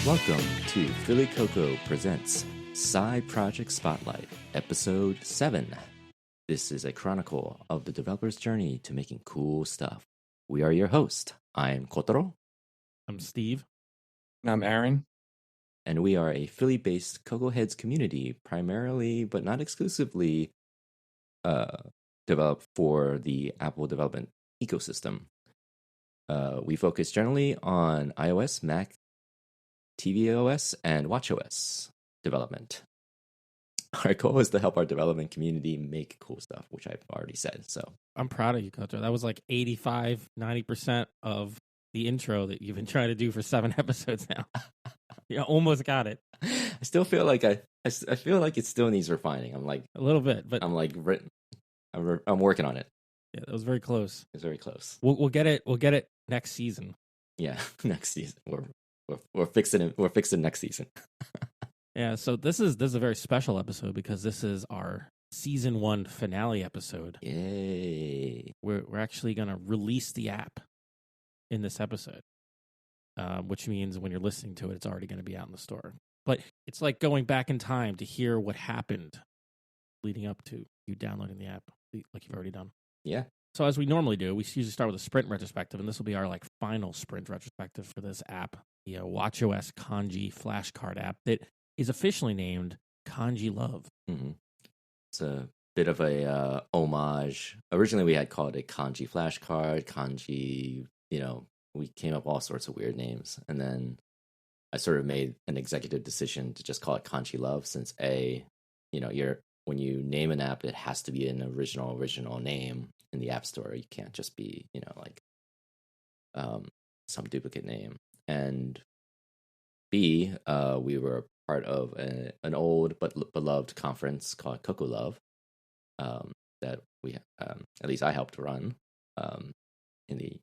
Welcome to Philly Coco Presents Side Project Spotlight, Episode 7. This is a chronicle of the developer's journey to making cool stuff. We are your host. I'm Kotaro. I'm Steve. And I'm Aaron. And we are a Philly-based Coco Heads community, primarily, but not exclusively, developed for the Apple development ecosystem. We focus generally on iOS, Mac, tvOS, and watchOS development. Our goal is to help our development community make cool stuff, which I've already said. So I'm proud of you, Koto. That was like 85-90% of the intro that you've been trying to do for 7 episodes now. You almost got it. I still feel like I feel like it still needs refining. I'm like a little bit, but I'm working on it. Yeah, that was very close. It's very close. We'll get it. We'll get it next season. Yeah, next season. We're fixing it. We're fixing next season. Yeah. So this is a very special episode because this is our season 1 finale episode. Yay! We're actually gonna release the app in this episode, which means when you're listening to it, it's already going to be out in the store. But it's like going back in time to hear what happened leading up to you downloading the app, like you've already done. Yeah. So as we normally do, we usually start with a sprint retrospective, and this will be our like final sprint retrospective for this app, the watchOS Kanji flashcard app that is officially named Kanji Love. Mm-hmm. It's a bit of a homage. Originally, we had called it Kanji flashcard, Kanji. We came up with all sorts of weird names, and then I sort of made an executive decision to just call it Kanji Love, since when you name an app, it has to be an original name in the App Store. You can't just be, some duplicate name. And B, we were part of an old but beloved conference called Coco Love that we, at least I helped run in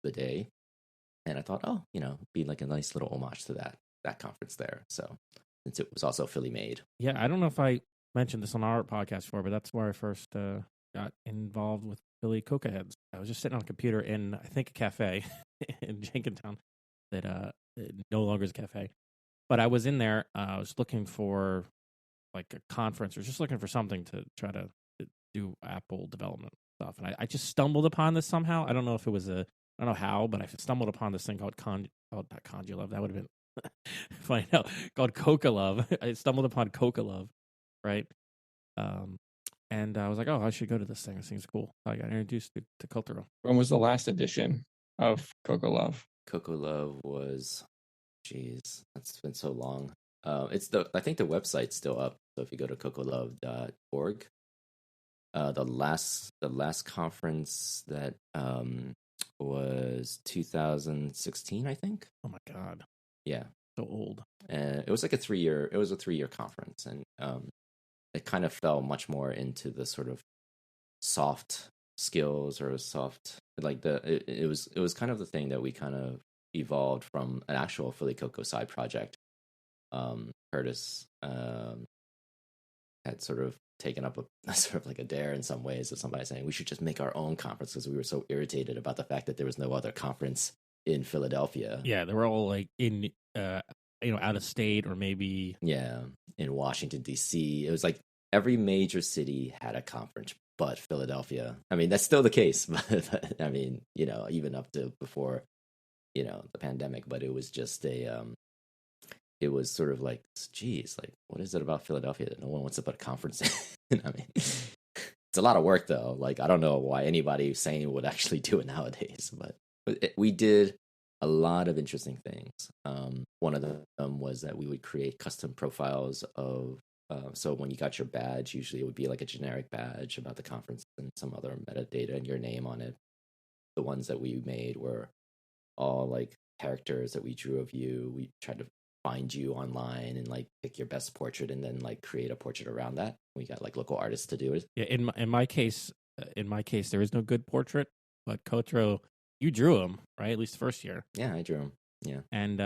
the day. And I thought, be like a nice little homage to that conference there. So since it was also Philly made. Yeah, I don't know if I mentioned this on our podcast before, but that's where I first got involved with Philly Coca Heads. I was just sitting on a computer in, I think, a cafe in Jenkintown that no longer is a cafe. But I was in there. I was looking for like a conference or just looking for something to try to do Apple development stuff. And I just stumbled upon this somehow. I don't know if it was I don't know how, but I stumbled upon this thing called not Kanji Love. That would have been funny. No, called Coca Love. I stumbled upon Coca Love, right? And I was like, oh, I should go to this thing. This thing's cool. I got introduced to Cultural. When was the last edition of Coco Love? Coco Love was, that's been so long. I think the website's still up. So if you go to cocolove.org, the last conference that was 2016, I think. Oh my God. Yeah. So old. And it was like a 3-year conference, and it kind of fell much more into the sort of soft skills or soft, like it was kind of the thing that we kind of evolved from an actual Philly Coco side project. Curtis had sort of taken up a sort of like a dare in some ways of somebody saying we should just make our own conference because we were so irritated about the fact that there was no other conference in Philadelphia. Yeah, they were all like in out of state or maybe in Washington D.C. It was like every major city had a conference but Philadelphia. I mean, that's still the case, but I mean, even up to before the pandemic. But it was just it was sort of like, geez, like, what is it about Philadelphia that no one wants to put a conference in? I mean, it's a lot of work, though. Like, I don't know why anybody sane would actually do it nowadays, but we did a lot of interesting things. One of them was that we would create custom profiles of, so when you got your badge, usually it would be like a generic badge about the conference and some other metadata and your name on it. The ones that we made were all like characters that we drew of you. We tried to find you online and like pick your best portrait and then like create a portrait around that. We got like local artists to do it. Yeah, in my case, there is no good portrait, but Kotro, you drew him, right? At least the first year. Yeah, I drew him. Yeah, and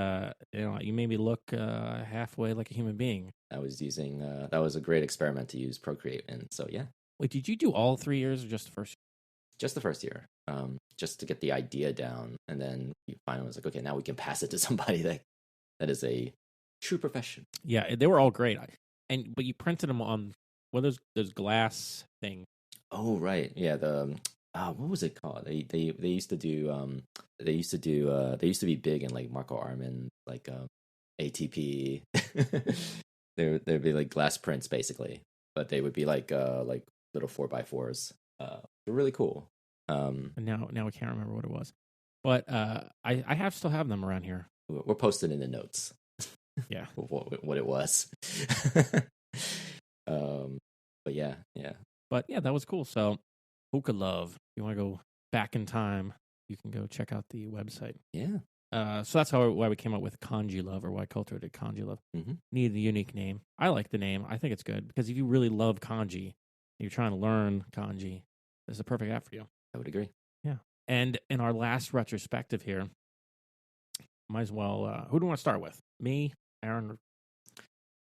you made me look halfway like a human being. I was using that was a great experiment to use Procreate, and so yeah. Wait, did you do all 3 years or just the first year? Just the first year, just to get the idea down, and then you finally was like, okay, now we can pass it to somebody that That is a true profession. Yeah, they were all great. But you printed them on those glass thing. Oh right, yeah. What was it called? They used to do they used to be big in like Marco Arman, like ATP. There'd be like glass prints basically, but they would be like little 4x4s. They're really cool. And now I can't remember what it was, but I still have them around here. We're posted in the notes. Yeah, what it was. But yeah. but yeah, that was cool. So Hookah Love. If you want to go back in time, you can go check out the website. Yeah. So that's why we came up with Kanji Love, or why Culture did Kanji Love. Mm-hmm. Needed a unique name. I like the name. I think it's good because if you really love kanji, you're trying to learn kanji, it's the perfect app for you. I would agree. Yeah. And in our last retrospective here, might as well. Who do we want to start with? Me, Aaron.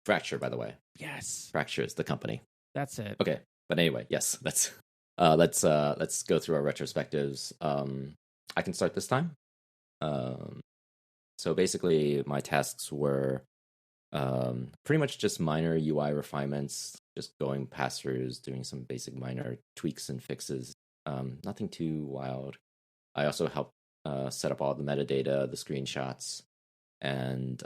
Fracture, by the way. Yes, Fracture is the company. that's it. Okay, but anyway, yes, let's go through our retrospectives. I can start this time. So basically, my tasks were pretty much just minor UI refinements, just going pass throughs, doing some basic minor tweaks and fixes. Nothing too wild. I also helped set up all the metadata, the screenshots, and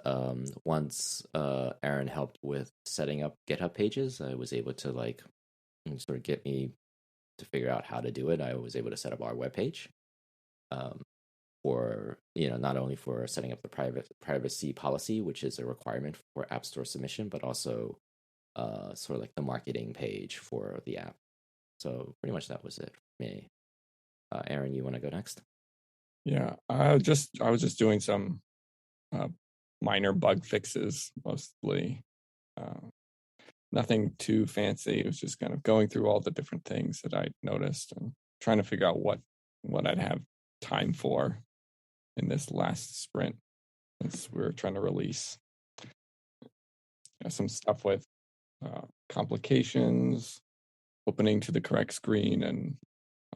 once Aaron helped with setting up GitHub pages, I was able to like sort of get me to figure out how to do it. I was able to set up our webpage for not only for setting up the privacy policy, which is a requirement for App Store submission, but also sort of like the marketing page for the app. So pretty much that was it for me. Aaron, you want to go next? Yeah, I was just doing some minor bug fixes, mostly. Nothing too fancy. It was just kind of going through all the different things that I noticed and trying to figure out what I'd have time for in this last sprint, since we were trying to release some stuff with complications, opening to the correct screen, and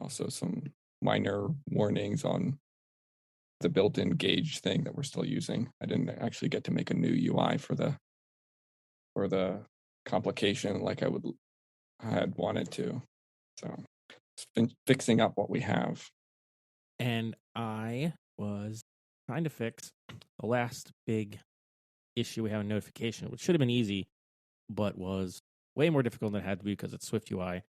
also some minor warnings on the built-in gauge thing that we're still using. I didn't actually get to make a new UI for the complication like I had wanted to. So it's been fixing up what we have. And I was trying to fix the last big issue we have in notification, which should have been easy, but was way more difficult than it had to be because it's Swift UI.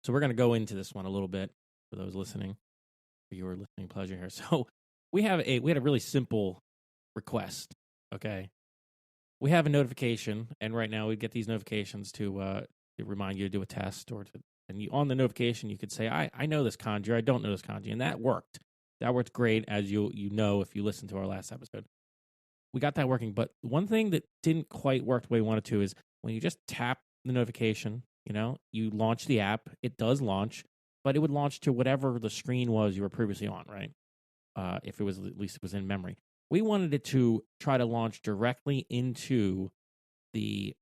So we're going to go into this one a little bit for those listening, for your listening pleasure here. So we had a really simple request. Okay, we have a notification, and right now we get these notifications to remind you to do a test, and you on the notification you could say, I know this kanji, or I don't know this kanji, and that worked. That worked great, as you know if you listen to our last episode. We got that working, but one thing that didn't quite work the way we wanted to is when you just tap the notification, you launch the app, it does launch, but it would launch to whatever the screen was you were previously on, right? If it was, at least it was in memory. We wanted it to try to launch directly into the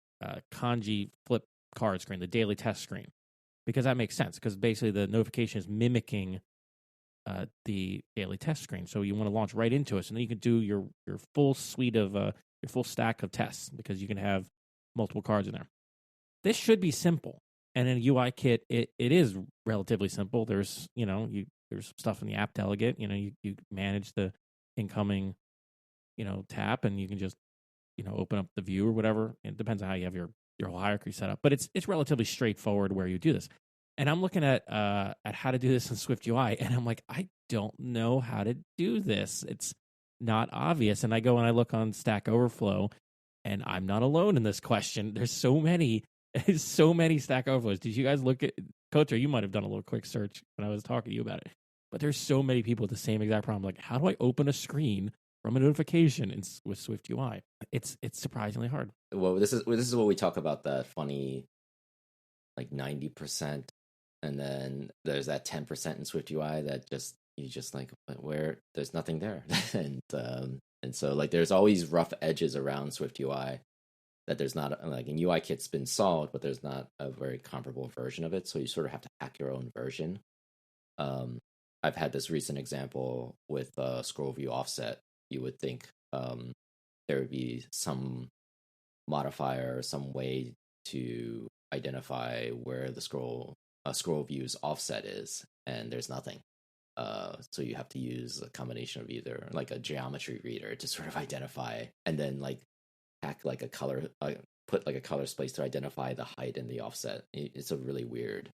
kanji flip card screen, the daily test screen, because that makes sense, because basically the notification is mimicking the daily test screen. So you want to launch right into it, and then you can do your full suite of your full stack of tests, because you can have multiple cards in there. This should be simple, and in UI Kit, it is relatively simple. There's there's stuff in the app delegate. You manage the incoming tap, and you can just open up the view or whatever. It depends on how you have your whole hierarchy set up, but it's relatively straightforward where you do this. And I'm looking at how to do this in Swift UI, and I'm like, I don't know how to do this. It's not obvious. And I go and I look on Stack Overflow, and I'm not alone in this question. There's so many Stack Overflows. Did you guys look at Koto? You might have done a little quick search when I was talking to you about it. But there's so many people with the same exact problem. Like, how do I open a screen from a notification with Swift UI? It's surprisingly hard. Well, this is what we talk about, that funny like 90%, and then there's that 10% in Swift UI that you just like, where there's nothing there. and so like there's always rough edges around Swift UI that there's not, like in UI Kit's been solved, but there's not a very comparable version of it. So you sort of have to hack your own version. I've had this recent example with scroll view offset. You would think there would be some modifier, some way to identify where the scroll view's offset is, and there's nothing. So you have to use a combination of either like a geometry reader to sort of identify, and then like hack like a color, put like a color space to identify the height and the offset. It's a really weird,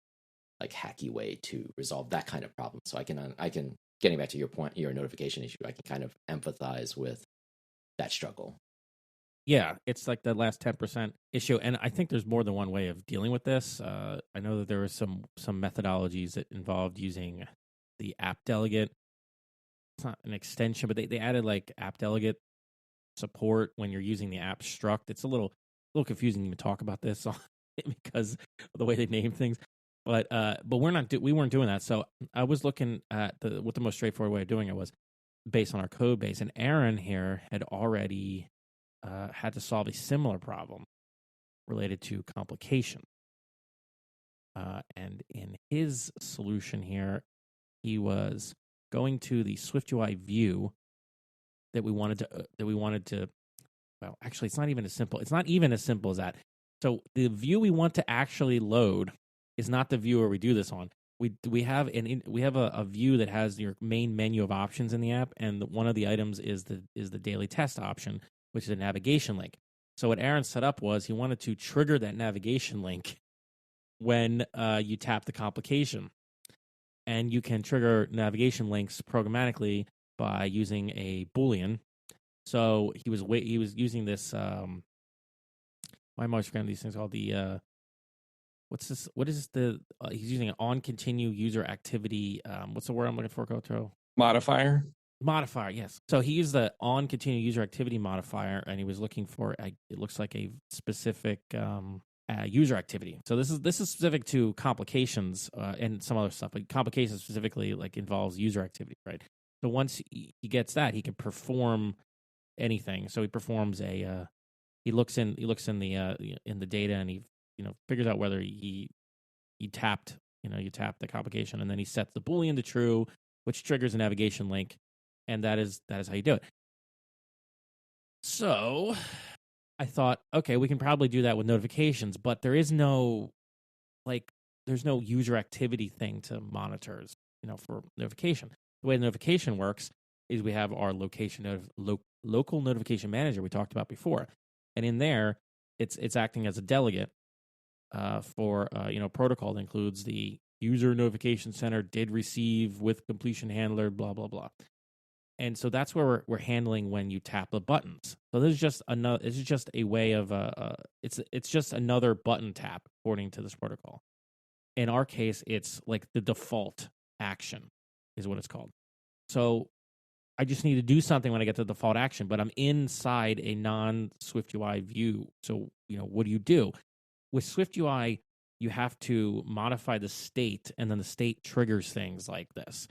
like hacky way to resolve that kind of problem. So I can getting back to your point, your notification issue, I can kind of empathize with that struggle. Yeah, it's like the last 10% issue, and I think there's more than one way of dealing with this. I know that there were some methodologies that involved using the app delegate. It's not an extension, but they added like app delegate support when you're using the app struct. It's a little confusing to even talk about this because of the way they name things. But we weren't doing that. So I was looking at what the most straightforward way of doing it was based on our code base, and Aaron here had already had to solve a similar problem related to complication. And in his solution here, he was going to the SwiftUI view that we wanted to. Well, actually, it's not even as simple. It's not even as simple as that. So the view we want to actually load is not the view where we do this on. We have a view that has your main menu of options in the app, and one of the items is the daily test option, which is a navigation link. So what Aaron set up was he wanted to trigger that navigation link when you tap the complication. And you can trigger navigation links programmatically by using a Boolean. So he was using this. Why am I always forgetting these things called? What's this? What is the? He's using an on continue user activity. What's the word I'm looking for, Kotaro? Modifier. Modifier, yes. So he used the on continue user activity modifier, and he was looking for it looks like a specific user activity. So this is specific to complications and some other stuff, but complications specifically like involves user activity, right? So once he gets that, he can perform anything. So he performs he looks in the data, and he figures out whether he tapped you tap the complication, and then he sets the Boolean to true, which triggers a navigation link. And that is how you do it. So I thought, okay, we can probably do that with notifications, but there's no user activity thing to monitor, for notification. The way the notification works is we have our local notification manager we talked about before, and in there, it's acting as a delegate for protocol that includes the user notification center did receive with completion handler, blah blah blah. And so that's where we're handling when you tap the buttons. So this is just another. This is just a way of it's just another button tap according to this protocol. In our case, it's like the default action is what it's called. So I just need to do something when I get to the default action, but I'm inside a non-SwiftUI view. So what do? With SwiftUI, you have to modify the state, and then the state triggers things like this,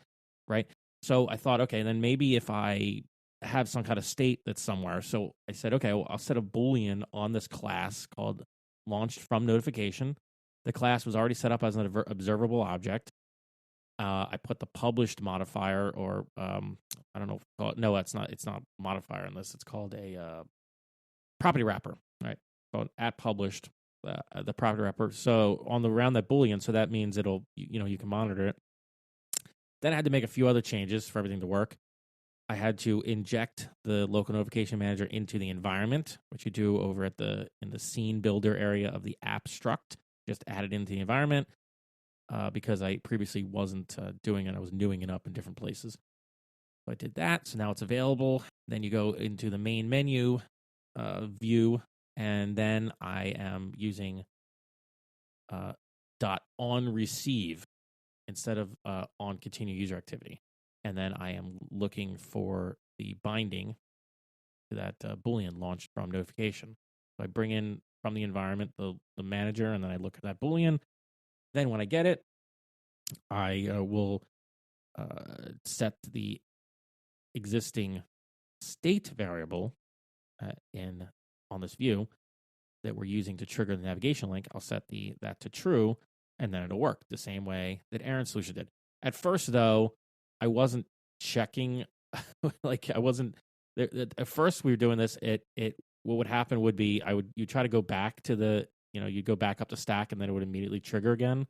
right? So I thought, okay, then maybe if I have some kind of state that's somewhere. So I said, okay, well, I'll set a Boolean on this class called launched from notification. The class was already set up as an observable object. I put the published modifier, or I don't know. No, it's not modifier in this. It's called a property wrapper, right? Called at published, the property wrapper. So around that Boolean, so that means it'll you can monitor it. Then I had to make a few other changes for everything to work. I had to inject the local notification manager into the environment, which you do over in the scene builder area of the app struct. Just add it into the environment because I previously wasn't doing it. I was newing it up in different places. So I did that. So now it's available. Then you go into the main menu view, and then I am using .on receive instead of on continue user activity. And then I am looking for the binding to that Boolean launched from notification. So I bring in from the environment the manager, and then I look at that Boolean. Then when I get it, I will set the existing state variable on this view that we're using to trigger the navigation link. I'll set that to true, and then it'll work the same way that Aaron's solution did. At first, though, I wasn't checking, I wasn't At first we were doing this. What would happen would be you try to go back to you'd go back up the stack and then it would immediately trigger again.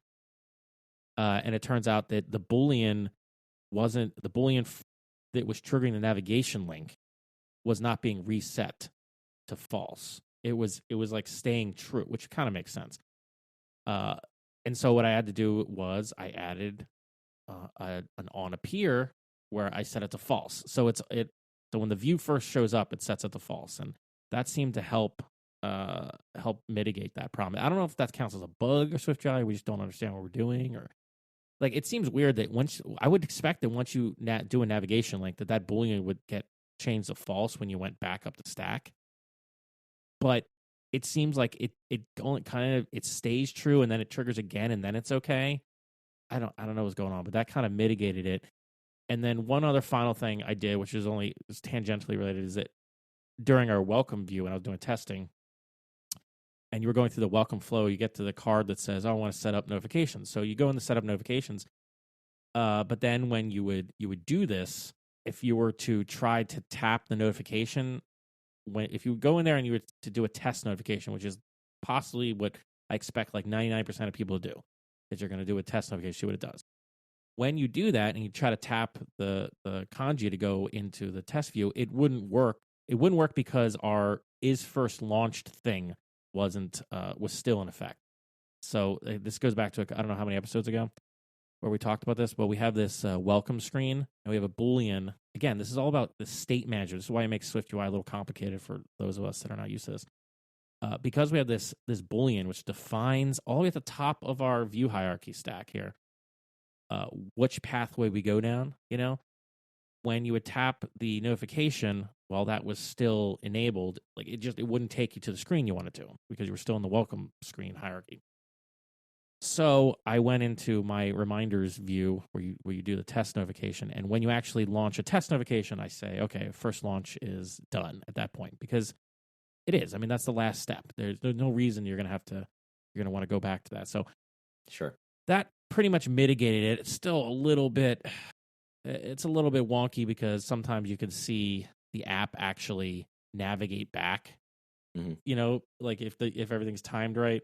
And it turns out that the Boolean that was triggering the navigation link was not being reset to false. It was like staying true, which kind of makes sense. And so what I had to do was I added an on appear where I set it to false. So so when the view first shows up, it sets it to false, and that seemed to help mitigate that problem. I don't know if that counts as a bug or SwiftUI. We just don't understand what we're doing, or like it seems weird that I would expect that once you do a navigation link, that Boolean would get changed to false when you went back up the stack. But it seems like it only it stays true and then it triggers again and then it's okay. I don't know what's going on, but that kind of mitigated it. And then one other final thing I did, which is tangentially related, is that during our welcome view, when I was doing testing, and you were going through the welcome flow, you get to the card that says, "Oh, I want to set up notifications." So you go in the setup notifications. But then when you would do this, if you were to try to tap the notification, if you go in there and you were to do a test notification, which is possibly what I expect like 99% of people to do, is you're going to do a test notification, see what it does. When you do that and you try to tap the kanji to go into the test view, it wouldn't work. It wouldn't work because our is first launched thing was still in effect. So this goes back to I don't know how many episodes ago where we talked about this, but we have this welcome screen and we have a Boolean. Again, this is all about the state manager. This is why it makes SwiftUI a little complicated for those of us that are not used to this. Because we have this Boolean which defines all the way at the top of our view hierarchy stack here which pathway we go down. When you would tap the notification while that was still enabled, like it wouldn't take you to the screen you wanted to because you were still in the welcome screen hierarchy. So I went into my reminders view where you do the test notification, and when you actually launch a test notification, I say, okay, first launch is done at that point because it is. I mean, that's the last step. There's no reason you're gonna want to go back to that. So sure, that pretty much mitigated it. It's still a little bit wonky because sometimes you can see the app actually navigate back. Mm-hmm. Like if everything's timed right,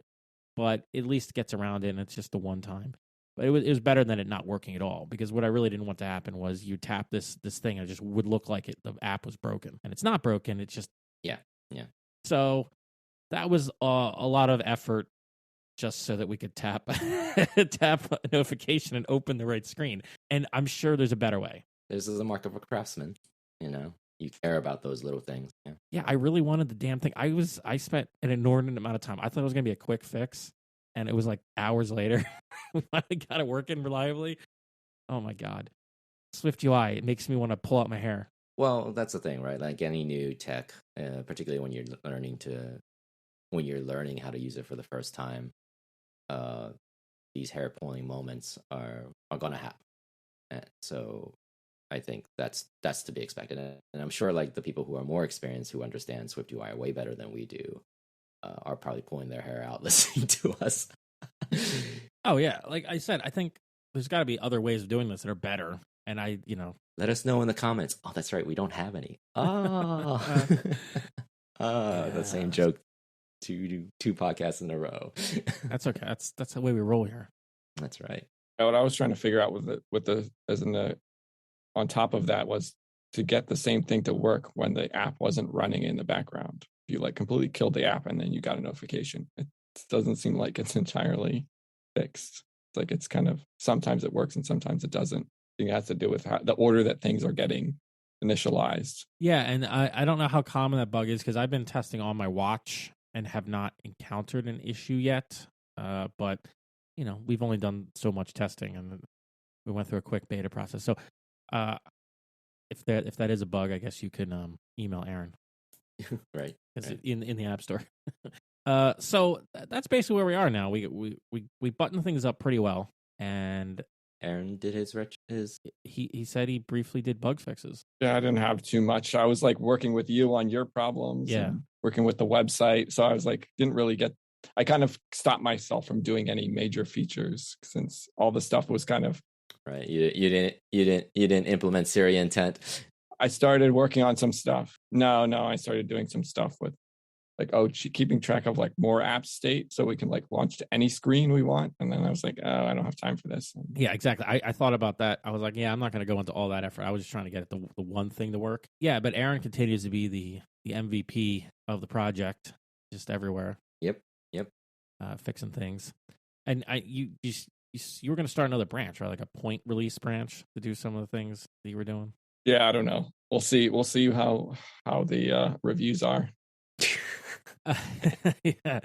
but at least gets around it and it's just the one time. But it was better than it not working at all, because what I really didn't want to happen was you tap this thing and it just would look like the app was broken, and it's not broken. It's just yeah. So that was a lot of effort just so that we could tap a notification and open the right screen. And I'm sure there's a better way. This is a mark of a craftsman. You care about those little things. Yeah, I really wanted the damn thing. I spent an inordinate amount of time. I thought it was going to be a quick fix, and it was like hours later. We finally got it working reliably. Oh my God. SwiftUI, it makes me want to pull out my hair. Well, that's the thing, right? Like any new tech, particularly when you're learning how to use it for the first time, these hair pulling moments are going to happen. And so I think that's to be expected. And I'm sure like the people who are more experienced, who understand SwiftUI way better than we do, are probably pulling their hair out listening to us. Oh yeah, like I said, I think there's got to be other ways of doing this that are better. And let us know in the comments. Oh, that's right, we don't have any. The same joke. Two podcasts in a row. That's okay. That's the way we roll here. That's right. What I was trying to figure out on top of that was to get the same thing to work when the app wasn't running in the background. If you like completely killed the app and then you got a notification, it doesn't seem like it's entirely fixed. It's like it's kind of sometimes it works and sometimes it doesn't. I think it has to do with the order that things are getting initialized. Yeah, and I don't know how common that bug is because I've been testing on my watch and have not encountered an issue yet. But we've only done so much testing, and we went through a quick beta process. So, if that is a bug, I guess you can email Aaron. Right. In the App Store. So that's basically where we are now. We buttoned things up pretty well, and Aaron did his. He said he briefly did bug fixes. Yeah, I didn't have too much. I was like working with you on your problems. Yeah. And working with the website. So I was like, I kind of stopped myself from doing any major features since all the stuff was kind of right. You didn't implement Siri intent. I started working on some stuff. No, I started doing some stuff with like, keeping track of like more app state so we can like launch to any screen we want. And then I was like, I don't have time for this. Yeah, exactly. I thought about that. I was like, yeah, I'm not going to go into all that effort. I was just trying to get the one thing to work. Yeah, but Aaron continues to be the MVP of the project, just everywhere. Yep. Fixing things. And you were going to start another branch, right? Like a point release branch to do some of the things that you were doing. Yeah, I don't know. We'll see how the reviews are. Yeah.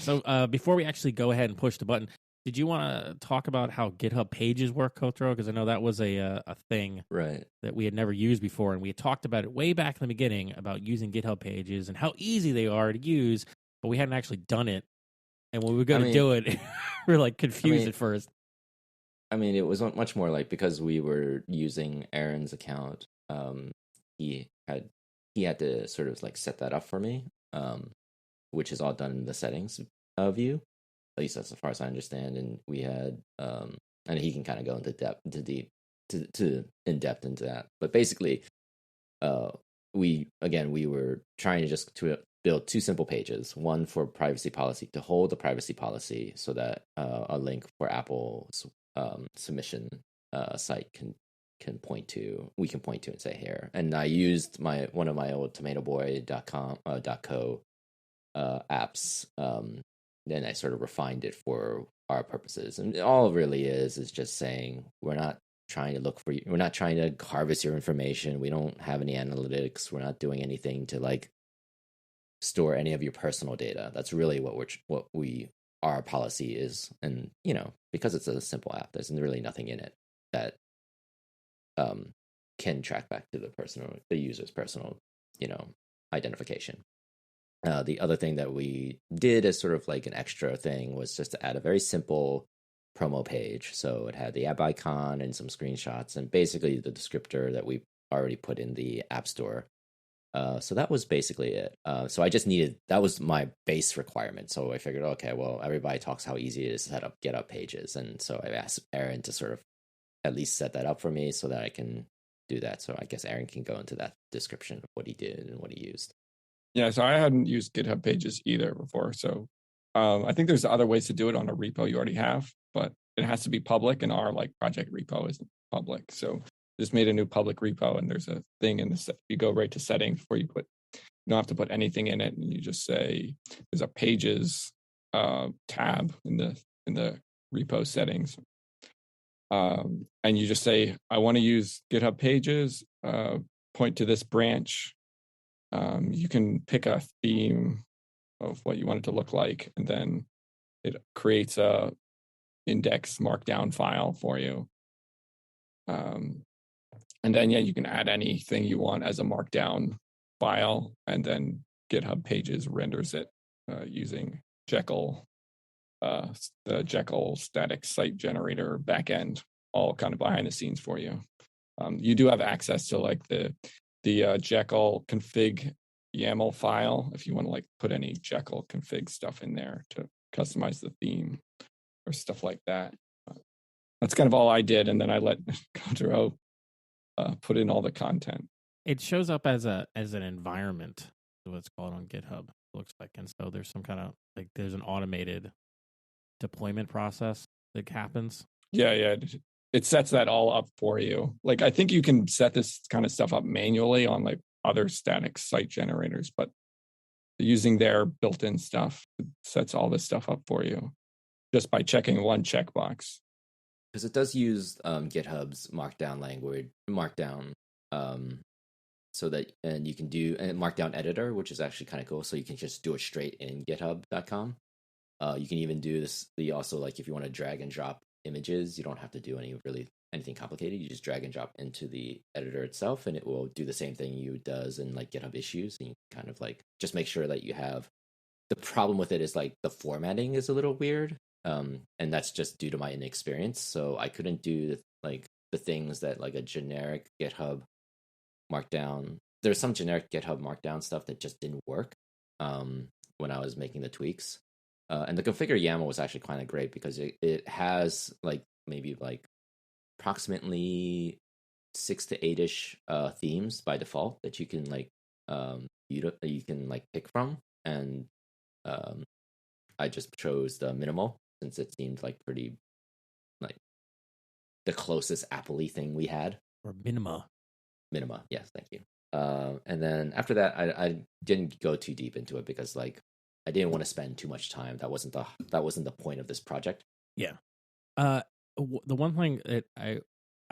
So before we actually go ahead and push the button, did you want to talk about how GitHub Pages work, Kotaro? Because I know that was a thing Right. that we had never used before, and we had talked about it way back in the beginning about using GitHub Pages and how easy they are to use, but we hadn't actually done it. And when we were going to do it, we were like confused at first. I mean, it was much more like because we were using Aaron's account. He had to sort of like set that up for me, which is all done in the settings view. At least that's as far as I understand. And we had, and he can kind of go in depth into that. But basically, we were trying to build two simple pages. One for privacy policy to hold the privacy policy, so that a link for Apple's submission site we can point to and say here. And I used one of my old tomatoboy.com .co apps. Then I sort of refined it for our purposes, and all it really is just saying we're not trying to look for you. We're not trying to harvest your information. We don't have any analytics. We're not doing anything to like store any of your personal data. That's really what our policy is. And because it's a simple app, there's really nothing in it that can track back to the user's personal identification. The other thing that we did as sort of like an extra thing was just to add a very simple promo page. So it had the app icon and some screenshots and basically the descriptor that we already put in the App Store. So that was basically it. So I just that was my base requirement. So I figured, okay, well, everybody talks how easy it is to set up GitHub Pages. And so I asked Aaron to sort of at least set that up for me so that I can do that. So I guess Aaron can go into that description of what he did and what he used. Yeah, so I hadn't used GitHub Pages either before. So I think there's other ways to do it on a repo you already have, but it has to be public, and our like project repo isn't public. So just made a new public repo, and there's a thing in you go right to settings before you don't have to put anything in it, and you just say there's a Pages tab in the repo settings, and you just say I want to use GitHub Pages. Point to this branch. You can pick a theme of what you want it to look like, and then it creates a index markdown file for you. And then, you can add anything you want as a markdown file, and then GitHub Pages renders it using Jekyll, the Jekyll static site generator backend, all kind of behind the scenes for you. You do have access to like the Jekyll config YAML file if you want to like put any Jekyll config stuff in there to customize the theme or stuff like that. That's kind of all I did, and then I let Kotaro put in all the content. It shows up as an environment, is what it's called on GitHub. It looks like, and so there's some kind of like there's an automated deployment process that happens. Yeah. It sets that all up for you. Like I think you can set this kind of stuff up manually on like other static site generators, but using their built-in stuff, it sets all this stuff up for you just by checking one checkbox. Because it does use GitHub's Markdown, so that, and you can do a Markdown editor, which is actually kind of cool. So you can just do it straight in GitHub.com. You can even do this. Also, like if you want to drag and drop images, you don't have to do anything complicated. You just drag and drop into the editor itself, and it will do the same thing you does in like GitHub issues. And you kind of like just make sure that you have. The problem with it is like the formatting is a little weird, and that's just due to my inexperience. So I couldn't do the things that like a generic GitHub Markdown. There's some generic GitHub Markdown stuff that just didn't work when I was making the tweaks. And the configure YAML was actually kind of great because it has like maybe like approximately 6 to 8ish themes by default that you can like you can like pick from, and I just chose the minimal since it seemed like pretty like the closest Apple-y thing we had. Or Minima. Minima, yes, thank you. And then after that, I didn't go too deep into it because like I didn't want to spend too much time. That wasn't the point of this project. Yeah. The one thing that I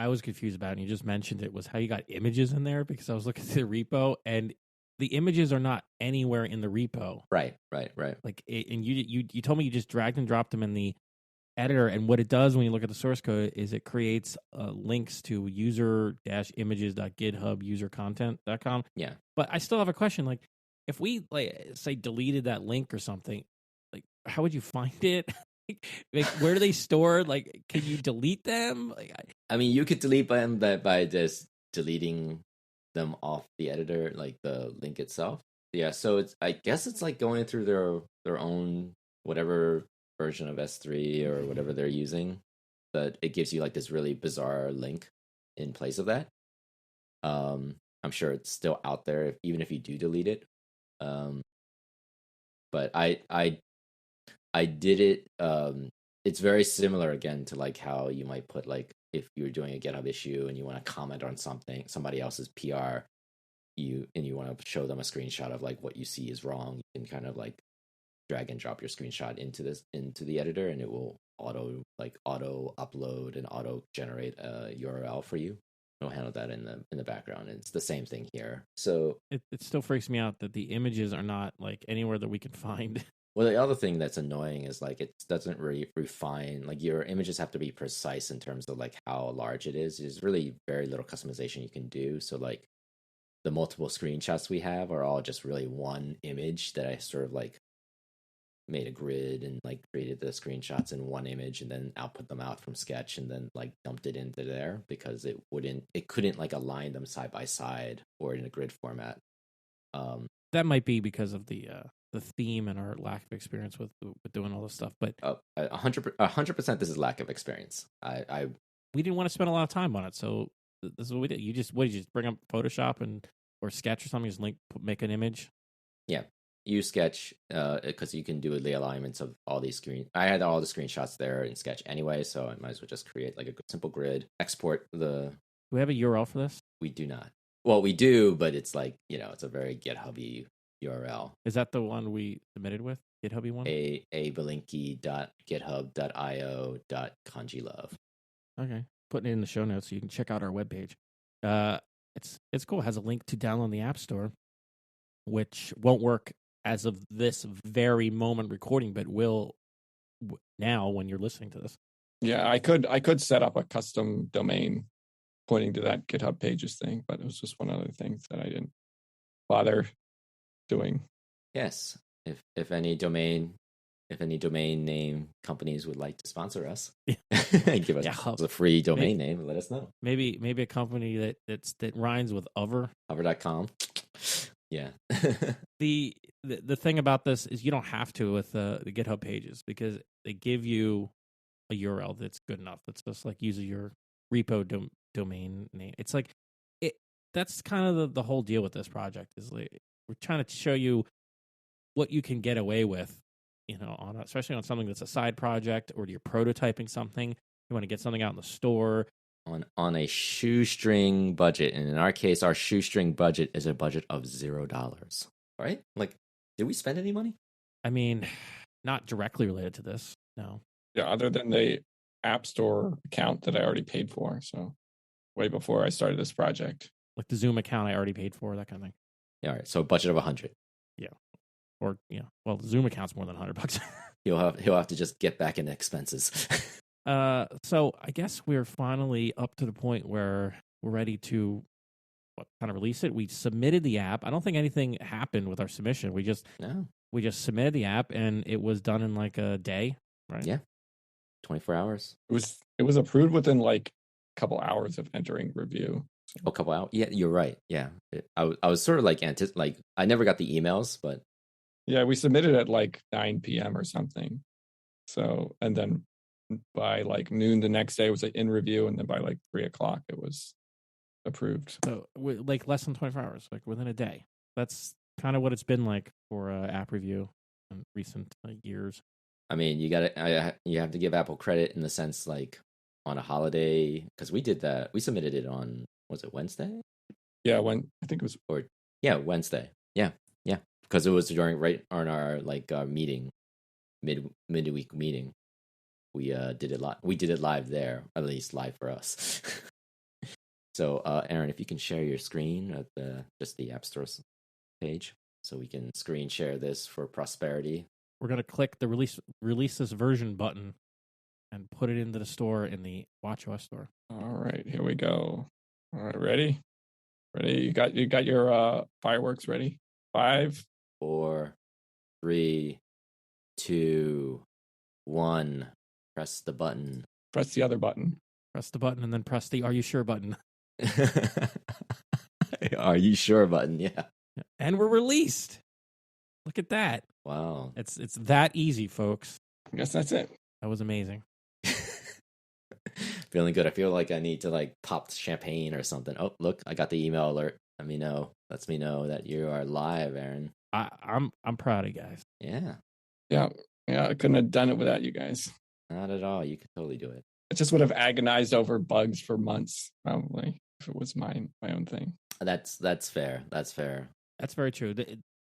was confused about, and you just mentioned it, was how you got images in there, because I was looking at the repo and the images are not anywhere in the repo. Right. Like, and you told me you just dragged and dropped them in the editor, and what it does when you look at the source code is it creates links to user-images.github usercontent.com. Yeah. But I still have a question. Like, if we like say deleted that link or something, like how would you find it? Like, where do they store? Like, can you delete them? Like, I mean, you could delete them by just deleting them off the editor, like the link itself. Yeah, so I guess it's like going through their own whatever version of S3 or whatever they're using, but it gives you like this really bizarre link in place of that. I'm sure it's still out there even if you do delete it. But I did it. It's very similar again to like how you might put like if you're doing a GitHub issue and you want to comment on somebody else's PR, you want to show them a screenshot of like what you see is wrong. You can kind of like drag and drop your screenshot into the editor, and it will auto upload and auto generate a URL for you. It'll handle that in the background. And it's the same thing here. So it still freaks me out that the images are not like anywhere that we can find. Well, the other thing that's annoying is like it doesn't really refine, like your images have to be precise in terms of like how large it is. There's really very little customization you can do. So like the multiple screenshots we have are all just really one image that I sort of like made a grid and like created the screenshots in one image and then output them out from Sketch and then like dumped it into there because it couldn't like align them side by side or in a grid format. That might be because of the theme and our lack of experience with doing all this stuff, but 100% this is lack of experience. We didn't want to spend a lot of time on it, so this is what we did. You just bring up Photoshop or Sketch or something, just make an image. Yeah, use Sketch because you can do the alignments of all these I had all the screenshots there in Sketch anyway, so I might as well just create like a simple grid, export the. Do we have a URL for this? We do not. Well, we do, but it's like it's a very GitHub-y URL. Is that the one we submitted with? GitHub-y one? abelinky.github.io.kanji love. Okay. Putting it in the show notes so you can check out our webpage. It's cool. It has a link to download the App Store, which won't work as of this very moment recording, but will now when you're listening to this. Yeah, I could set up a custom domain pointing to that GitHub Pages thing, but it was just one of the things that I didn't bother doing. Yes, if any domain name companies would like to sponsor us, give us a free domain name. Let us know. Maybe a company that rhymes with Hover.com. Yeah. The thing about this is you don't have to with the GitHub Pages because they give you a URL that's good enough. It's just like use your repo domain name. It's like that's kind of the whole deal with this project is like we're trying to show you what you can get away with, especially on something that's a side project or you're prototyping something. You want to get something out in the store on a shoestring budget, and in our case, our shoestring budget is a budget of $0. Right? Like, did we spend any money? I mean, not directly related to this. No. Yeah, other than the App Store account that I already paid for. So way before I started this project. Like the Zoom account I already paid for, that kind of thing. Yeah, all right. So a budget of 100. Yeah. Or well, the Zoom account's more than $100. He'll have to just get back into expenses. So I guess we're finally up to the point where we're ready to kind of release it. We submitted the app. I don't think anything happened with our submission. We just submitted the app and it was done in like a day, right? Yeah. 24 hours. It was approved within like a couple hours of entering review. A couple hours. Yeah, you're right. Yeah. I was sort of like I never got the emails, but yeah, we submitted at like 9 p.m. or something. So, and then by like noon the next day it was like in review, and then by like 3 o'clock it was approved. So like less than 24 hours, like within a day. That's kind of what it's been like for app review in recent years. I mean, you have to give Apple credit in the sense like on a holiday, because we did that. We submitted it on, was it Wednesday? Yeah, I think it was Wednesday. Yeah, because it was during right on our meeting, midweek meeting. We did it live. We did it live there, at least live for us. So, Aaron, if you can share your screen at just the App Store page, so we can screen share this for prosperity. We're gonna click the release this version button and put it into the store in the WatchOS store. All right, here we go. All right, ready? You got your fireworks ready? 5, 4, 3, 2, 1. Press the button. Press the other button. Press the button and then press the "Are you sure?" button. Are you sure button? Yeah. And we're released. Look at that. Wow. It's that easy, folks. I guess that's it. That was amazing. Feeling good. I feel like I need to pop champagne or something. Oh, look, I got the email alert. Lets me know that you are live, Aaron. I'm proud of you guys. Yeah. Yeah. I couldn't have done it without you guys. Not at all. You could totally do it. I just would have agonized over bugs for months, probably, if it was my own thing. That's fair. That's fair. That's very true.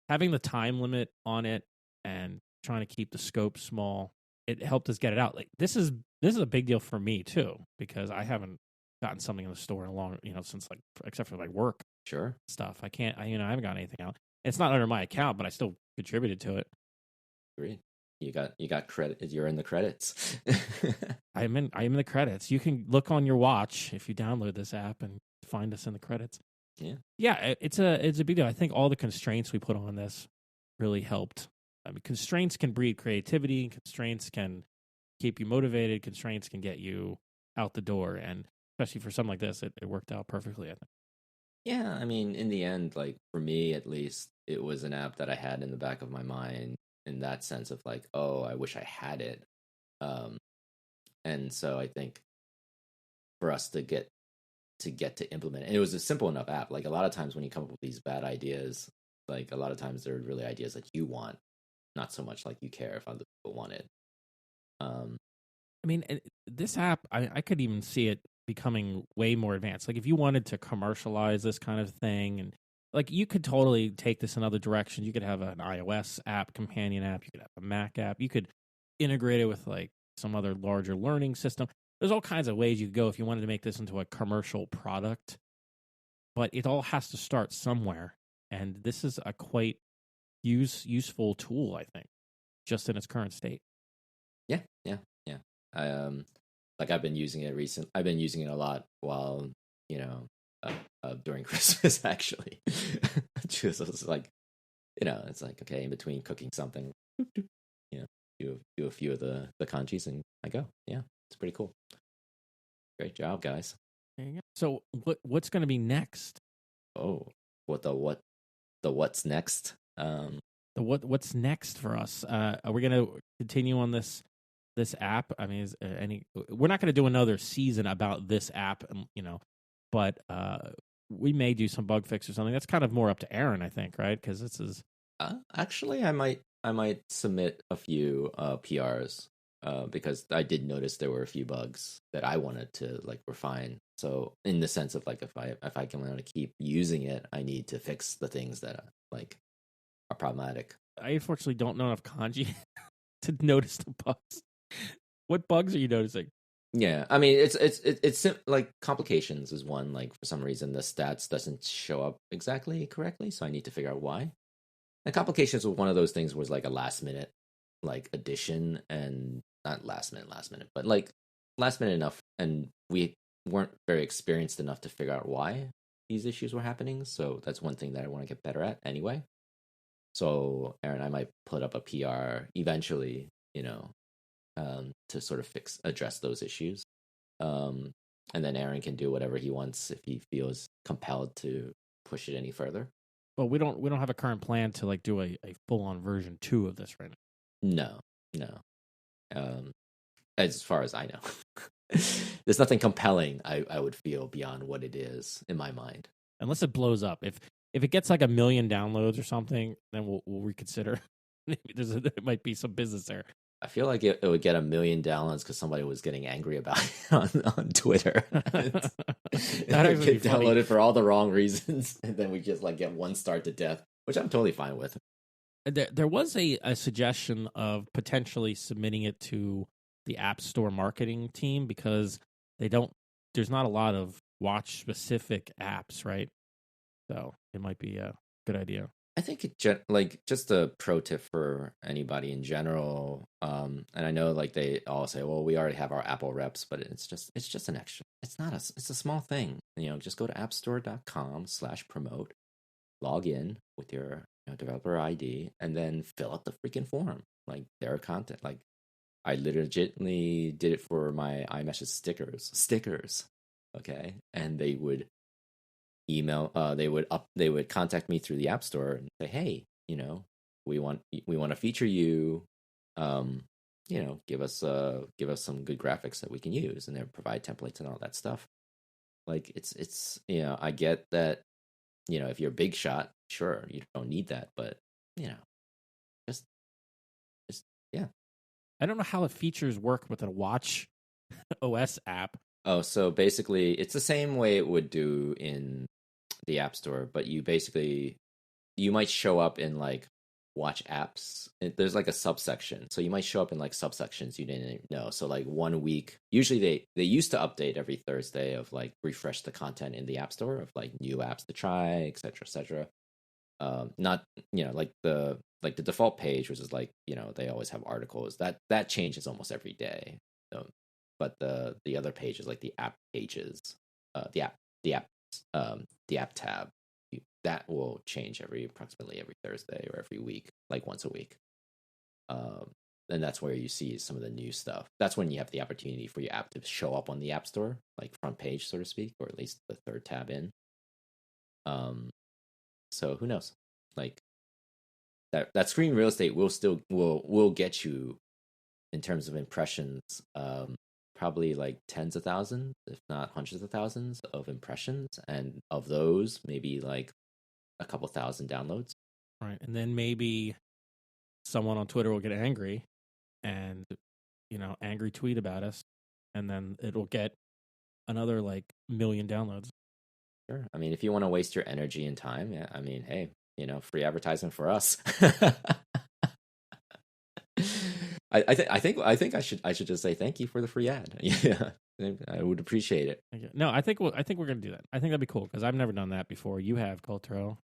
Having the time limit on it and trying to keep the scope small, it helped us get it out. Like this is a big deal for me too, because I haven't gotten something in the store in a long, since except for work stuff. I haven't gotten anything out. It's not under my account, but I still contributed to it. Great. You got credit. You're in the credits. I'm in the credits. You can look on your watch if you download this app and find us in the credits. Yeah. It's a big deal. I think all the constraints we put on this really helped. I mean, constraints can breed creativity. Constraints can keep you motivated. Constraints can get you out the door, and especially for something like this, it worked out perfectly, I think. Yeah, I mean, in the end, for me at least, it was an app that I had in the back of my mind in that sense of oh, I wish I had it. And so I think for us to get to implement it, and it was a simple enough app. A lot of times when you come up with these bad ideas, a lot of times they're really ideas that you want, not so much you care if other people want it. I mean, this app, I could even see it becoming way more advanced. If you wanted to commercialize this kind of thing, and you could totally take this in other directions. You could have an iOS app, companion app. You could have a Mac app. You could integrate it with some other larger learning system. There's all kinds of ways you could go if you wanted to make this into a commercial product. But it all has to start somewhere. And this is a quite useful tool, I think, just in its current state. Yeah. I've been using it I've been using it a lot while, during Christmas, actually. Just it's it's okay, in between cooking something, do a few of the kanjis and I go. Yeah, it's pretty cool. Great job, guys. There you go. So what's going to be next? Oh, what's next? What's next for us? Are we going to continue on this app? I mean, we're not going to do another season about this app, but we may do some bug fix or something. That's kind of more up to Aaron, I think, right? Because this is actually, I might submit a few PRs because I did notice there were a few bugs that I wanted to refine. So in the sense of if I can want to keep using it, I need to fix the things that are problematic. I unfortunately don't know enough kanji to notice the bugs. What bugs are you noticing? Yeah, I mean it's complications is one. For some reason the stats doesn't show up exactly correctly, so I need to figure out why. And complications was one of those things was a last minute addition, and not last minute, but last minute enough, and we weren't very experienced enough to figure out why these issues were happening. So that's one thing that I want to get better at anyway. So Aaron, I might put up a PR eventually, to sort of address those issues. And then Aaron can do whatever he wants if he feels compelled to push it any further. Well, we don't have a current plan to do a full on version 2 of this right now. No. As far as I know. there's nothing compelling. I would feel beyond what it is in my mind. Unless it blows up. If it gets like 1 million downloads or something, then we'll reconsider. Maybe there might be some business there. I feel like it would get 1 million downloads because somebody was getting angry about it on Twitter. That It would be get downloaded for all the wrong reasons, and then we just like get one star to death, which I'm totally fine with. There was a suggestion of potentially submitting it to the App Store marketing team because there's not a lot of watch specific apps, right? So it might be a good idea. I think like just a pro tip for anybody in general. And I know like they all say, well, we already have our Apple reps, but it's just an extra. It's a small thing. Just go to appstore.com/promote, log in with your developer ID, and then fill out the freaking form. Like their content. Like I legitimately did it for my iMessage stickers. Okay. And they would email they would contact me through the App Store and say, hey, we want to feature you, give us some good graphics that we can use, and then provide templates and all that stuff. Like it's I get that, if you're a big shot, sure, you don't need that, but just yeah. I don't know how the features work with a watch OS app. Oh, so basically it's the same way it would do in the App Store, but you might show up in like watch apps. There's like a subsection, so you might show up in like subsections you didn't know. So like 1 week, usually they used to update every Thursday of like refresh the content in the App Store of like new apps to try, etc. Not like the default page, which is like they always have articles that changes almost every day. But the other pages, like the app pages, the app tab, that will change approximately every Thursday or every week, like once a week. And that's where you see some of the new stuff. That's when you have the opportunity for your app to show up on the App Store, like front page, so to speak, or at least the third tab in. So who knows? Like that screen real estate will get you in terms of impressions. Probably like tens of thousands, if not hundreds of thousands of impressions, and of those, maybe like a couple thousand downloads. Right, and then maybe someone on Twitter will get angry and angry tweet about us, and then it'll get another like 1 million downloads. Sure. I mean, if you want to waste your energy and time, yeah, I mean, hey, free advertisement for us. I think I should just say thank you for the free ad. Yeah, I would appreciate it. No, I think we're gonna do that. I think that'd be cool because I've never done that before. You have, Coltero,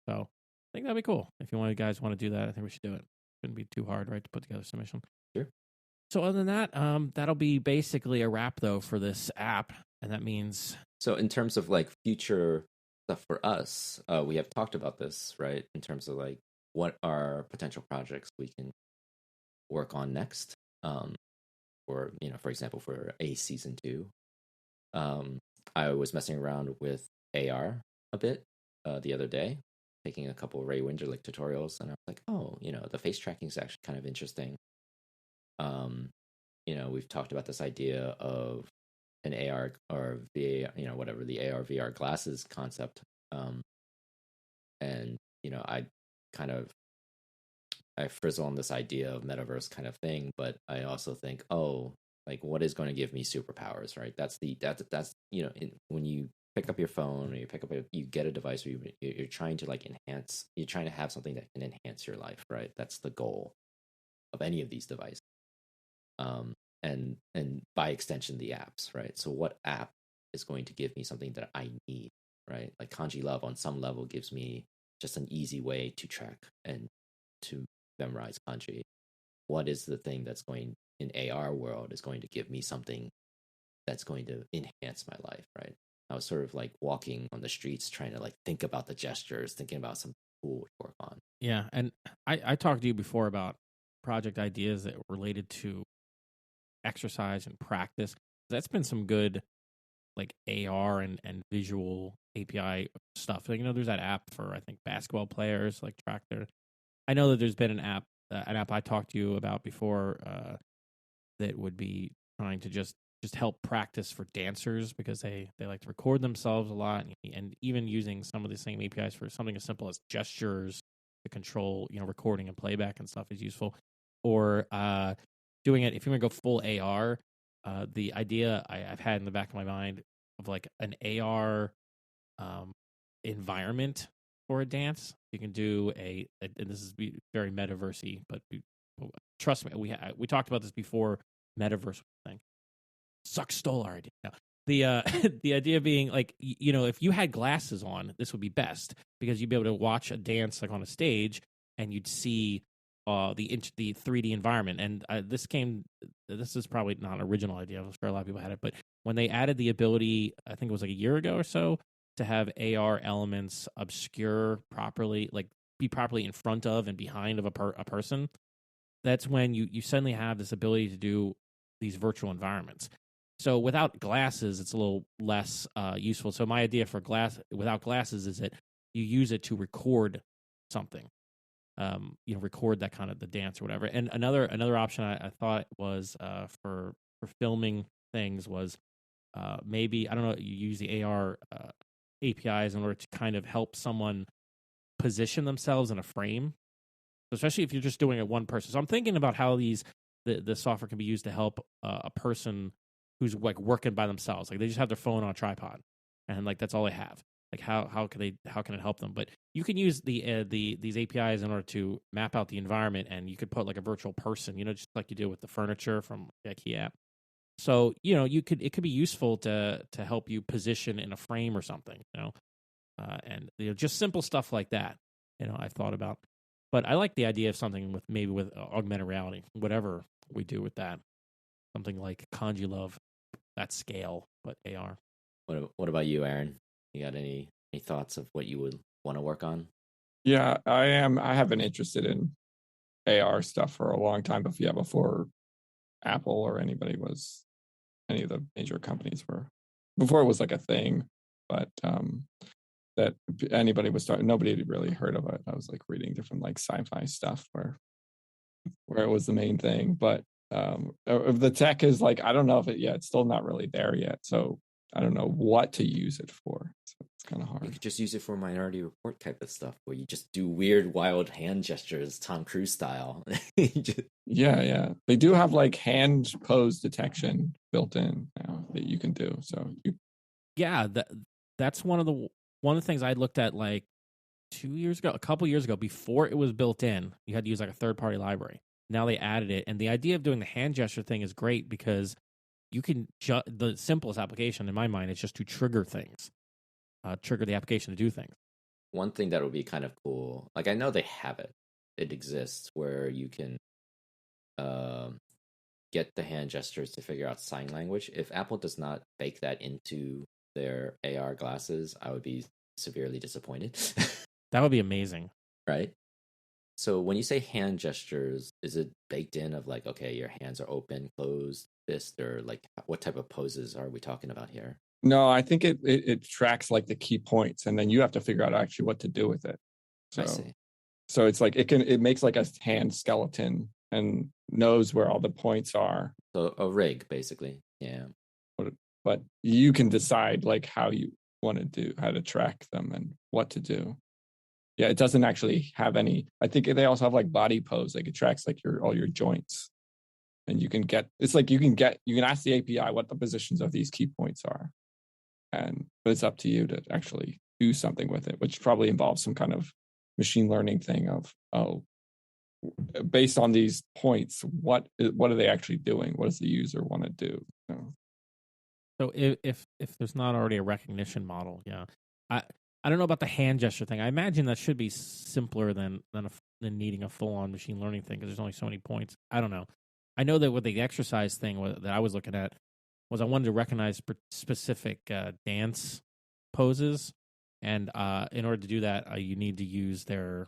so I think that'd be cool. If you guys want to do that, I think we should do it. Shouldn't be too hard, right, to put together a submission. Sure. So other than that, that'll be basically a wrap though for this app, and that means. So in terms of like future stuff for us, we have talked about this, right? In terms of like what are potential projects we can work on next, or for example, for a season 2. I was messing around with AR a bit the other day, taking a couple of Ray Winderlich tutorials, and I was like, oh, the face tracking is actually kind of interesting. We've talked about this idea of an AR or VAR, whatever the AR VR glasses concept, and I frizzle on this idea of metaverse kind of thing, but I also think, like what is going to give me superpowers, right? That's when you pick up your phone or you get a device, or you're trying to like enhance, you're trying to have something that can enhance your life, right? That's the goal of any of these devices. And by extension, the apps, right? So what app is going to give me something that I need, right? Like Kanji Love on some level gives me just an easy way to track and to memorize kanji. What is the thing that's going in AR world is going to give me something that's going to enhance my life, right? I was sort of like walking on the streets trying to like think about the gestures, thinking about some cool to work on. Yeah, and I talked to you before about project ideas that related to exercise and practice. That's been some good like AR and visual API stuff. Like, there's that app for I think basketball players, like Tractor. I know that there's been an app I talked to you about before that would be trying to just just help practice for dancers because they like to record themselves a lot, and even using some of the same APIs for something as simple as gestures to control, recording and playback and stuff is useful. Or doing it, if you want to go full AR, the idea I've had in the back of my mind of like an AR environment for a dance. You can do and this is very metaversey, but trust me, we talked about this before metaverse thing. Zuck stole our idea. No. The the idea being like, if you had glasses on, this would be best because you'd be able to watch a dance like on a stage and you'd see the 3D environment. And this is probably not an original idea. I'm sure a lot of people had it, but when they added the ability, I think it was like a year ago or so, to have AR elements obscure properly, like be properly in front of and behind of a person, that's when you suddenly have this ability to do these virtual environments. So without glasses, it's a little less useful. So my idea for without glasses is that you use it to record something, record that kind of the dance or whatever. And another option I thought was for filming things was maybe, I don't know, you use the AR APIs in order to kind of help someone position themselves in a frame, especially if you're just doing it one person. So I'm thinking about how the software can be used to help a person who's like working by themselves. Like they just have their phone on a tripod and like that's all they have. Like how can it help them? But you can use these APIs in order to map out the environment, and you could put like a virtual person, just like you do with the furniture from the IKEA app. So it could be useful to help you position in a frame or something, and just simple stuff like that. I've thought about, but I like the idea of something with augmented reality, whatever we do with that, something like Kanji Love, that scale, but AR. What about you, Aaron? You got any thoughts of what you would want to work on? Yeah, I have been interested in AR stuff for a long time, before Apple or any of the major companies were, before it was like a thing, but that anybody was starting, nobody had really heard of it. I was like reading different like sci-fi stuff where it was the main thing, but the tech is like, I don't know if it's still not really there yet. So I don't know what to use it for. So it's kind of hard. You could just use it for Minority Report type of stuff where you just do weird, wild hand gestures, Tom Cruise style. Yeah. They do have like hand pose detection built in now that you can do. So that's one of the things I looked at like a couple years ago, before it was built in. You had to use like a third-party library. Now they added it, and the idea of doing the hand gesture thing is great because you can the simplest application in my mind is just to trigger things, trigger the application to do things. One thing that would be kind of cool, like I know they have it exists, where you can get the hand gestures to figure out sign language. If Apple does not bake that into their AR glasses, I would be severely disappointed. That would be amazing, right? So when you say hand gestures, is it baked in of like, okay, your hands are open, closed, fist, or like what type of poses are we talking about here? No, I think it tracks like the key points, and then you have to figure out actually what to do with it. So, I see. So it's like it makes like a hand skeleton and knows where all the points are. So a rig, basically. Yeah. But you can decide like how you want to do, how to track them and what to do. Yeah, it doesn't actually have any. I think they also have like body pose. Like it tracks like all your joints, and you can ask the API what the positions of these key points are, but it's up to you to actually do something with it, which probably involves some kind of machine learning thing of based on these points, what are they actually doing? What does the user want to do? So if there's not already a recognition model, I don't know about the hand gesture thing. I imagine that should be simpler than needing a full-on machine learning thing because there's only so many points. I don't know. I know that with the exercise thing that I was looking at was I wanted to recognize specific dance poses, and in order to do that, you need to use the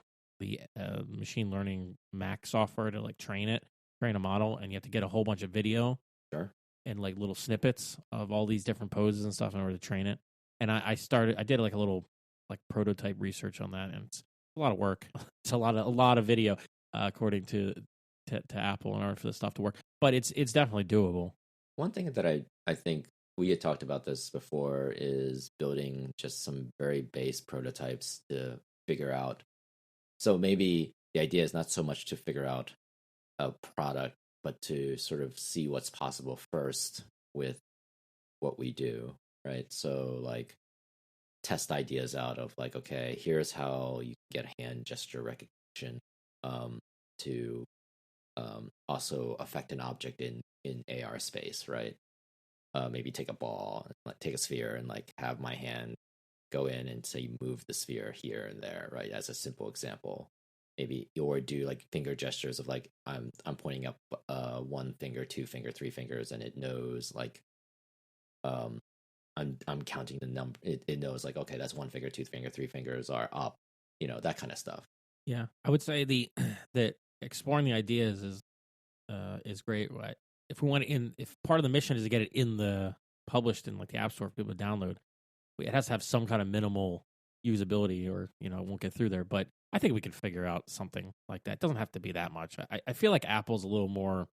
machine learning Mac software to like train a model, and you have to get a whole bunch of video. Sure. And like little snippets of all these different poses and stuff in order to train it. And I did like a little like prototype research on that, and it's a lot of work. It's a lot of video, according to Apple, in order for this stuff to work. But it's definitely doable. one thing that I think we had talked about this before is building just some very base prototypes to figure out. So maybe the idea is not so much to figure out a product, but to sort of see what's possible first with what we do, right? So like test ideas out of like, okay, here's how you get hand gesture recognition to also affect an object in AR space, right? Maybe take a ball, like take a sphere, and like have my hand go in and say move the sphere here and there, right? As a simple example, maybe or do like finger gestures of like I'm pointing up one finger, two finger, three fingers, and it knows like I'm counting the number. It knows like okay, that's one finger, two finger, three fingers are up, that kind of stuff. Yeah, I would say that exploring the ideas is great. Right? If we want if part of the mission is to get it published in like the App Store for people to download, it has to have some kind of minimal usability, or it won't get through there. But I think we can figure out something like that. It doesn't have to be that much. I feel like Apple's a little more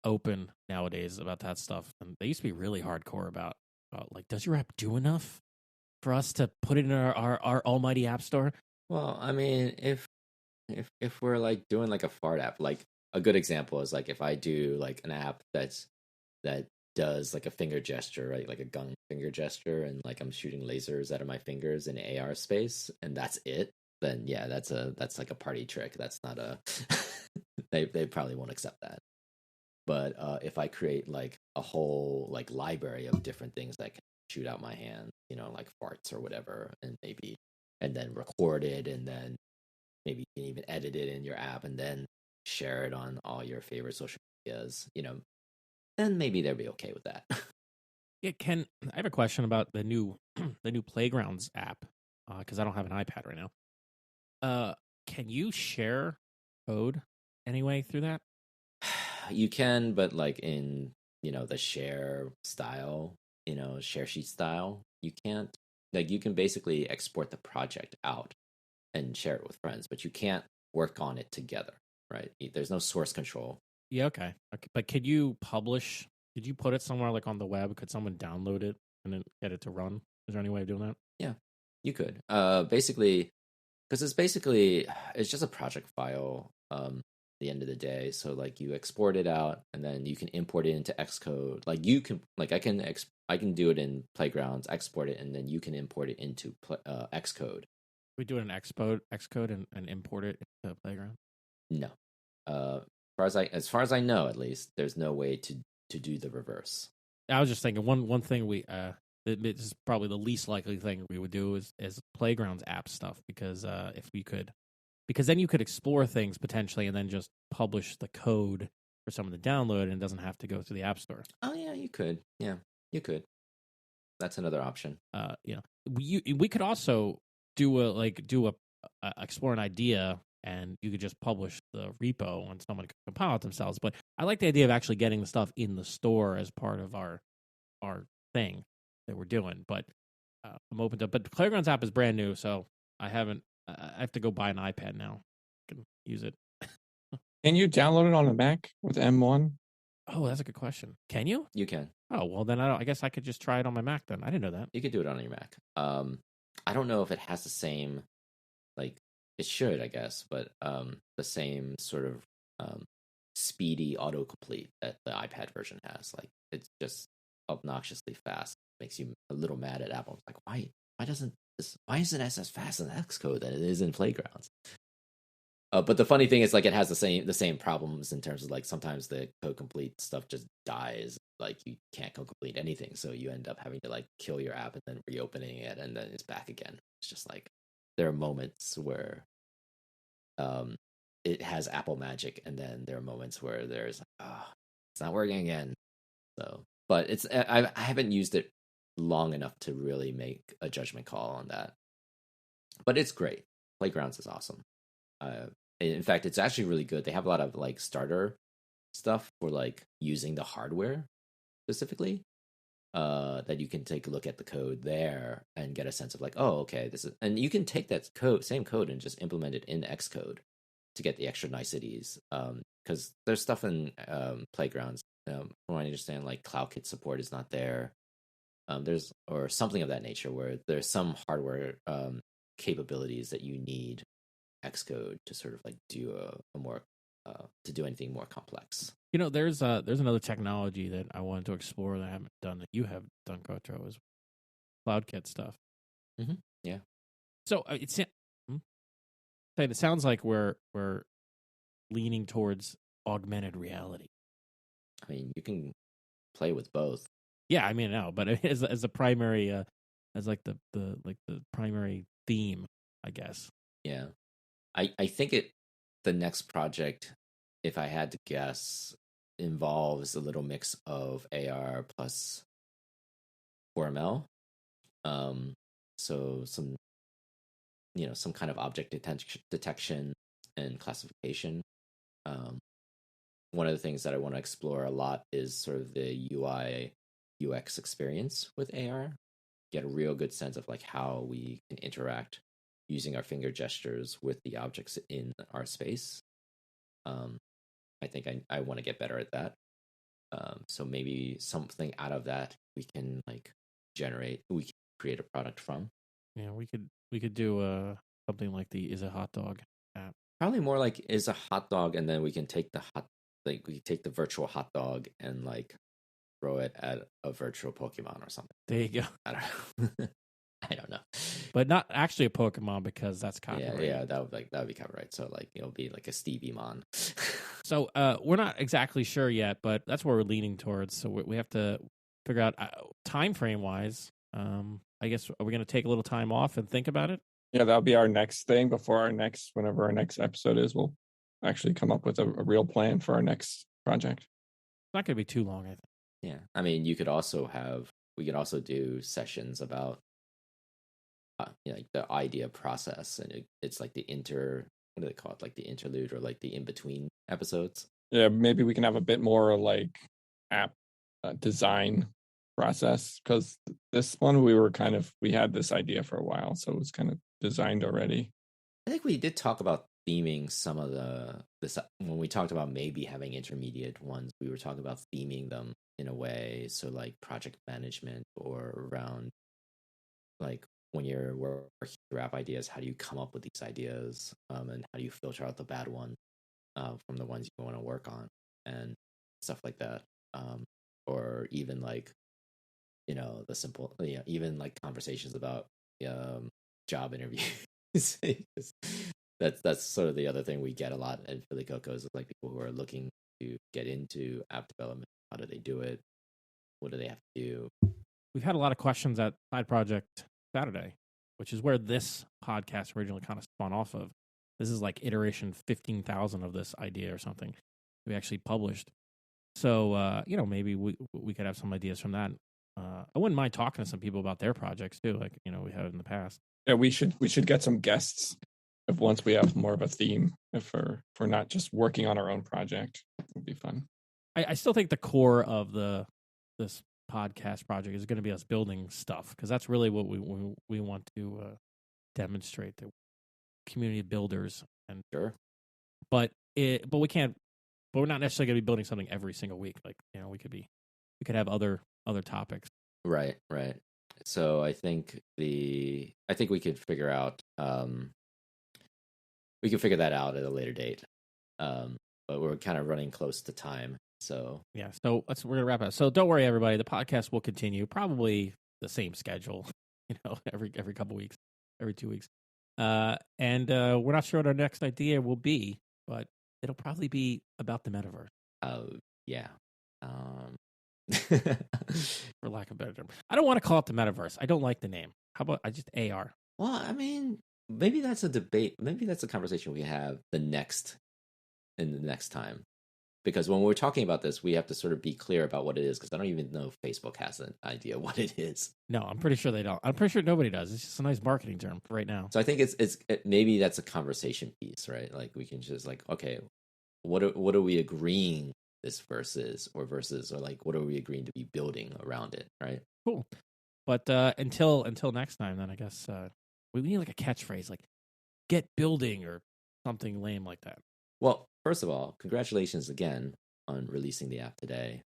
open nowadays about that stuff, and they used to be really hardcore about like, does your app do enough for us to put it in our almighty App Store? Well, I mean, if we're like doing like a fart app, like a good example is like if I do like an app that does like a finger gesture, right? Like a gun finger gesture, and like I'm shooting lasers out of my fingers in AR space, and that's it. Then yeah, that's like a party trick. That's not a they probably won't accept that. But if I create like a whole like library of different things that can shoot out my hand, like farts or whatever, and then record it, and then maybe you can even edit it in your app, and then share it on all your favorite social medias, then maybe they'll be okay with that. Yeah, I have a question about the new the new Playgrounds app, because I don't have an iPad right now. Can you share code anyway through that? You can, but like in the share style, share sheet style, you can't. Like you can basically export the project out and share it with friends, but you can't work on it together, right? There's no source control. Yeah, okay. But could you publish? Did you put it somewhere like on the web? Could someone download it and then get it to run? Is there any way of doing that? Yeah, you could. Basically, because it's just a project file. The end of the day, so like you export it out, and then you can import it into Xcode. Like you can, like I can do it in Playgrounds, export it, and then you can import it into Xcode. We do it in Xcode and import it into Playground. No, as far as I know, at least there's no way to do the reverse. I was just thinking one thing this is probably the least likely thing we would do is Playgrounds app stuff, because if we could, because then you could explore things potentially and then just publish the code for someone to download, and it doesn't have to go through the App Store. Oh yeah, you could. Yeah, you could. That's another option. We could also explore an idea, and you could just publish the repo and someone could compile it themselves. But I like the idea of actually getting the stuff in the store as part of our thing that we're doing. But I'm open to. But the Playgrounds app is brand new, so I have to go buy an iPad now. I can use it. Can you download it on a Mac with M1? Oh, that's a good question. Can you? You can. Oh, well, then I guess I could just try it on my Mac then. I didn't know that. You could do it on your Mac. I don't know if it has the same, like, it should, I guess, but the same sort of speedy autocomplete that the iPad version has. Like, it's just obnoxiously fast. Makes you a little mad at Apple. It's like, why isn't it as fast in Xcode than it is in Playgrounds? But the funny thing is, like, it has the same problems in terms of like sometimes the code complete stuff just dies. Like you can't code complete anything, so you end up having to like kill your app and then reopening it, and then it's back again. It's just like there are moments where it has Apple magic, and then there are moments where there's it's not working again. So, but I haven't used it long enough to really make a judgment call on that. But it's great. Playgrounds is awesome. In fact, it's actually really good. They have a lot of like starter stuff for like using the hardware specifically. That you can take a look at the code there and get a sense of like, oh, okay, this is, and you can take that same code and just implement it in Xcode to get the extra niceties. Because there's stuff in Playgrounds from what I understand, like CloudKit support is not there. There's or something of that nature where there's some hardware capabilities that you need Xcode to sort of like do a more to do anything more complex. There's another technology that I wanted to explore that I haven't done that you have done, Kotro, is CloudKit stuff. Mm-hmm. Yeah. So it sounds like we're leaning towards augmented reality. I mean, you can play with both. Yeah, I mean, no, but as a primary, as like the primary theme, I guess. Yeah, I think the next project, if I had to guess, involves a little mix of AR plus CoreML. So some kind of object detection and classification. One of the things that I want to explore a lot is sort of the UI UX experience with AR. Get a real good sense of like how we can interact using our finger gestures with the objects in our space. I think I want to get better at that. So maybe something out of that we can create a product from. Yeah, we could do something like the Is a Hot Dog app. Probably more like is a hot dog, and then we can take we take the virtual hot dog and like throw it at a virtual Pokemon or something. There you go. I don't know. I don't know. But not actually a Pokemon because that's copyright. Yeah, that would be copyright. So like it'll be like a Stevie Mon. So we're not exactly sure yet, but that's where we're leaning towards. So we have to figure out time frame wise. I guess are we going to take a little time off and think about it? Yeah, that'll be our next thing before whenever our next episode is. We'll actually come up with a real plan for our next project. It's not going to be too long, I think. Yeah, I mean, we could also do sessions about like the idea process, and it's like what do they call it, like the interlude or like the in between episodes. Yeah, maybe we can have a bit more like app design process, because this one we had this idea for a while, so it was kind of designed already. I think we did talk about theming some of this when we talked about maybe having intermediate ones. We were talking about theming them in a way, so like project management or around like when you're working through app ideas, how do you come up with these ideas, and how do you filter out the bad ones from the ones you want to work on and stuff like that, or even like the simple, even like conversations about job interviews. That's sort of the other thing we get a lot at Philly Cocos, is like people who are looking to get into app development. How do they do it? What do they have to do? We've had a lot of questions at Side Project Saturday, which is where this podcast originally kind of spun off of. This is like iteration 15,000 of this idea or something we actually published. So, maybe we could have some ideas from that. I wouldn't mind talking to some people about their projects too, like we have in the past. Yeah, we should get some guests once we have more of a theme. If we're not just working on our own project, it would be fun. I still think the core of this podcast project is going to be us building stuff, because that's really what we want to demonstrate, that community builders. And sure, but we can't. But we're not necessarily going to be building something every single week. Like we could have other topics. Right. So I think we could figure out that out at a later date. But we're kind of running close to time. So yeah, so we're gonna wrap up. So don't worry, everybody. The podcast will continue, probably the same schedule. Every couple weeks, every 2 weeks. And we're not sure what our next idea will be, but it'll probably be about the metaverse. Yeah. For lack of a better term, I don't want to call it the metaverse. I don't like the name. How about I just AR? Well, I mean, maybe that's a debate. Maybe that's a conversation we have the next time. Because when we're talking about this, we have to sort of be clear about what it is, because I don't even know if Facebook has an idea what it is. No, I'm pretty sure they don't. I'm pretty sure nobody does. It's just a nice marketing term right now. So I think maybe that's a conversation piece, right? Like we can just like, okay, what are we agreeing this versus, or like what are we agreeing to be building around it, right? Cool. But until next time, then I guess we need like a catchphrase, like "get building" or something lame like that. Well, first of all, congratulations again on releasing the app today.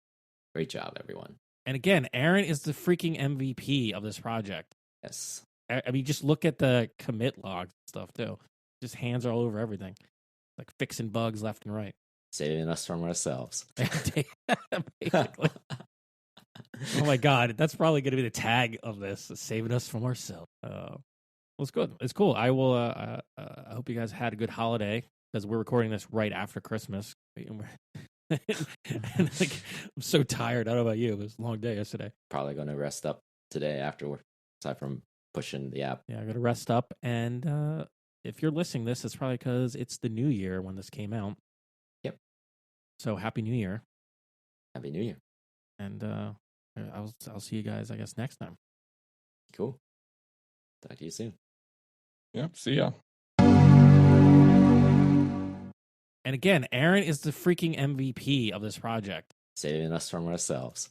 Great job, everyone. And again, Aaron is the freaking MVP of this project. Yes. I mean, just look at the commit logs and stuff too. Just hands are all over everything, like fixing bugs left and right. Saving us from ourselves. Basically. Oh my god, that's probably going to be the tag of this: saving us from ourselves. Well, it's good. It's cool. I will. I hope you guys had a good holiday because we're recording this right after Christmas. And like, I'm so tired. I don't know about you. It was a long day yesterday. Probably going to rest up today afterward, aside from pushing the app. Yeah, I got to rest up. And if you're listening to this, it's probably because it's the new year when this came out. Yep. So happy New Year. Happy New Year. And I'll see you guys, I guess, next time. Cool. Talk to you soon. Yep. See ya. And again, Aaron is the freaking MVP of this project. Saving us from ourselves.